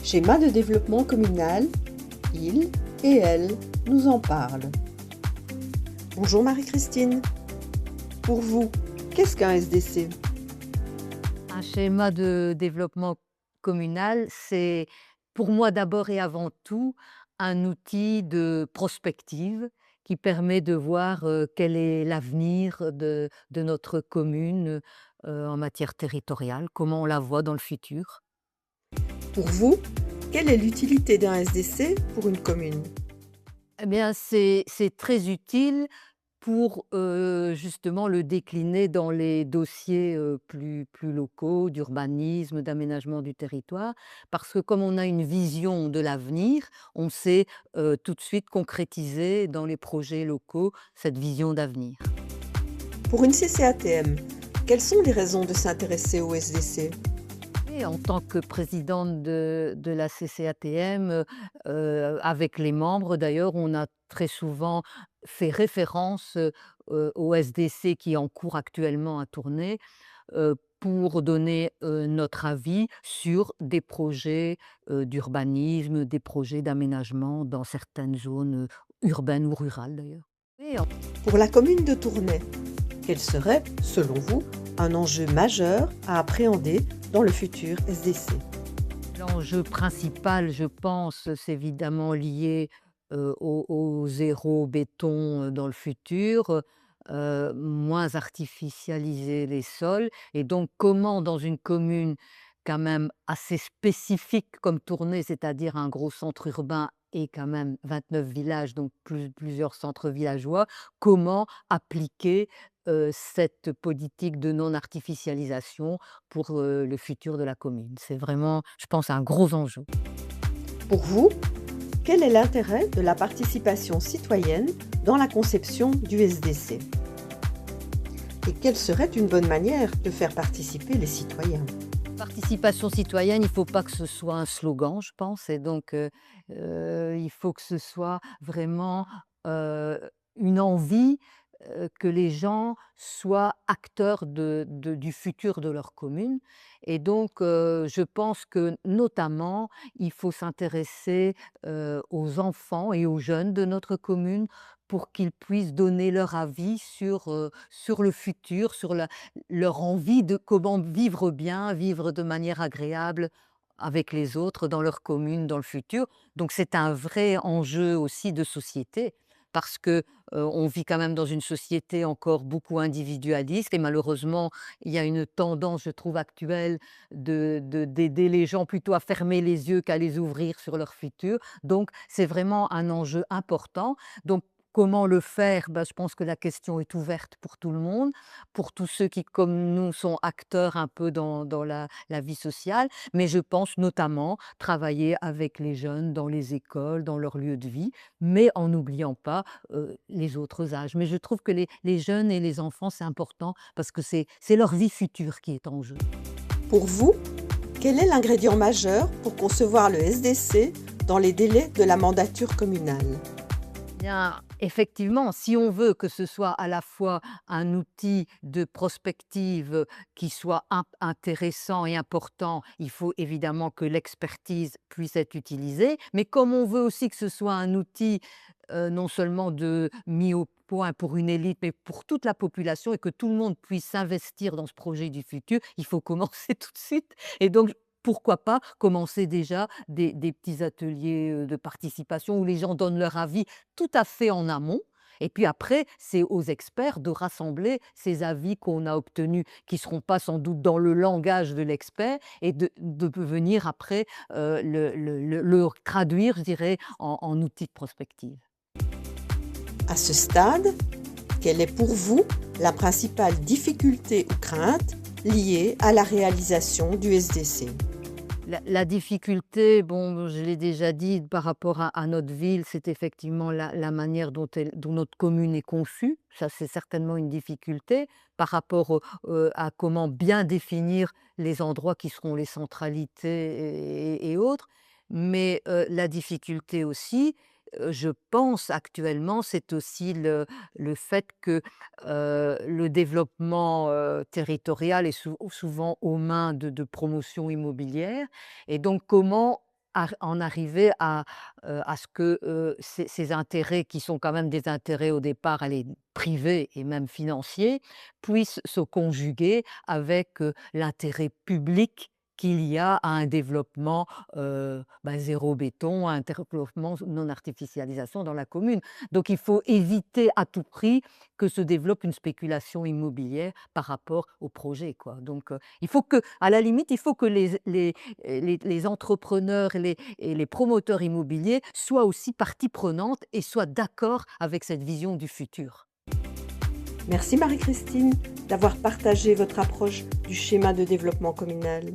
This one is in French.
Schéma de développement communal, il et elle nous en parlent. Bonjour Marie-Christine. Pour vous, qu'est-ce qu'un SDC? Un schéma de développement communal, c'est pour moi d'abord et avant tout un outil de prospective qui permet de voir quel est l'avenir de notre commune en matière territoriale, comment on la voit dans le futur. Pour vous, quelle est l'utilité d'un SDC pour une commune? Eh bien, c'est très utile pour, justement le décliner dans les dossiers, plus locaux d'urbanisme, d'aménagement du territoire. Parce que comme on a une vision de l'avenir, on sait, tout de suite concrétiser dans les projets locaux cette vision d'avenir. Pour une CCATM, quelles sont les raisons de s'intéresser au SDC? Et en tant que présidente de la CCATM, avec les membres d'ailleurs, on a très souvent fait référence, au SDC qui est en cours actuellement à tourner, pour donner, notre avis sur des projets, d'urbanisme, des projets d'aménagement dans certaines zones, urbaines ou rurales d'ailleurs. Et Pour la commune de Tournai, quel serait, selon vous, un enjeu majeur à appréhender dans le futur SDC? l'enjeu principal, je pense, c'est évidemment lié, au zéro béton, dans le futur, moins artificialiser les sols et donc comment dans une commune quand même assez spécifique comme Tournai, c'est-à-dire un gros centre urbain et quand même 29 villages, donc plusieurs centres villageois, comment appliquer, cette politique de non-artificialisation pour, le futur de la commune. C'est vraiment, je pense, un gros enjeu. Pour vous, quel est l'intérêt de la participation citoyenne dans la conception du SDC? Et quelle serait une bonne manière de faire participer les citoyens? Participation citoyenne, il ne faut pas que ce soit un slogan, je pense et donc il faut que ce soit vraiment, heu, une envie, que les gens soient acteurs du futur de leur commune et donc je pense que notamment, il faut s'intéresser, aux enfants et aux jeunes de notre commune pour qu'ils puissent donner leur avis sur le futur, sur leur envie de comment vivre bien, vivre de manière agréable avec les autres dans leur commune dans le futur. Donc c'est un vrai enjeu aussi de société parce que, on vit quand même dans une société encore beaucoup individualiste et malheureusement, il y a une tendance, je trouve, actuelle d'aider les gens plutôt à fermer les yeux qu'à les ouvrir sur leur futur. Donc c'est vraiment un enjeu important. Donc comment le faire? Bah, je pense que la question est ouverte pour tout le monde, pour tous ceux qui, comme nous, sont acteurs un peu dans la vie sociale, mais je pense notamment travailler avec les jeunes dans les écoles, dans leur lieu de vie, mais en n'oubliant pas, les autres âges. Mais je trouve que les jeunes et les enfants, c'est important parce que c'est leur vie future qui est en jeu. Pour vous, quel est l'ingrédient majeur pour concevoir le SDC dans les délais de la mandature communale? Bien, effectivement, si on veut que ce soit à la fois un outil de prospective qui soit intéressant et important, il faut évidemment que l'expertise puisse être utilisée. Mais comme on veut aussi que ce soit un outil non seulement de mis au point pour une élite, mais pour toute la population et que tout le monde puisse s'investir dans ce projet du futur, il faut commencer tout de suite. Et donc, pourquoi pas commencer déjà des petits ateliers de participation où les gens donnent leur avis tout à fait en amont. Et puis après, c'est aux experts de rassembler ces avis qu'on a obtenus, qui ne seront pas sans doute dans le langage de l'expert, et de venir après le traduire, je dirais, en outil de prospective. À ce stade, quelle est pour vous la principale difficulté ou crainte liée à la réalisation du SDC? La difficulté, bon, je l'ai déjà dit par rapport à notre ville, c'est effectivement la manière dont notre commune est conçue. Ça, c'est certainement une difficulté par rapport à comment bien définir les endroits qui seront les centralités et autres. Mais la difficulté aussi, je pense actuellement, c'est aussi le fait que le développement territorial est souvent aux mains de promotions immobilières et donc comment en arriver à ce que, ces intérêts qui sont quand même des intérêts au départ, allez, privés et même financiers, puissent se conjuguer avec, l'intérêt public qu'il y a à un développement, zéro béton, à un développement non artificialisation dans la commune. Donc il faut éviter à tout prix que se développe une spéculation immobilière par rapport au projet, quoi. Donc, il faut que à la limite, il faut que les entrepreneurs et les promoteurs immobiliers soient aussi partie prenante et soient d'accord avec cette vision du futur. Merci Marie-Christine d'avoir partagé votre approche du schéma de développement communal.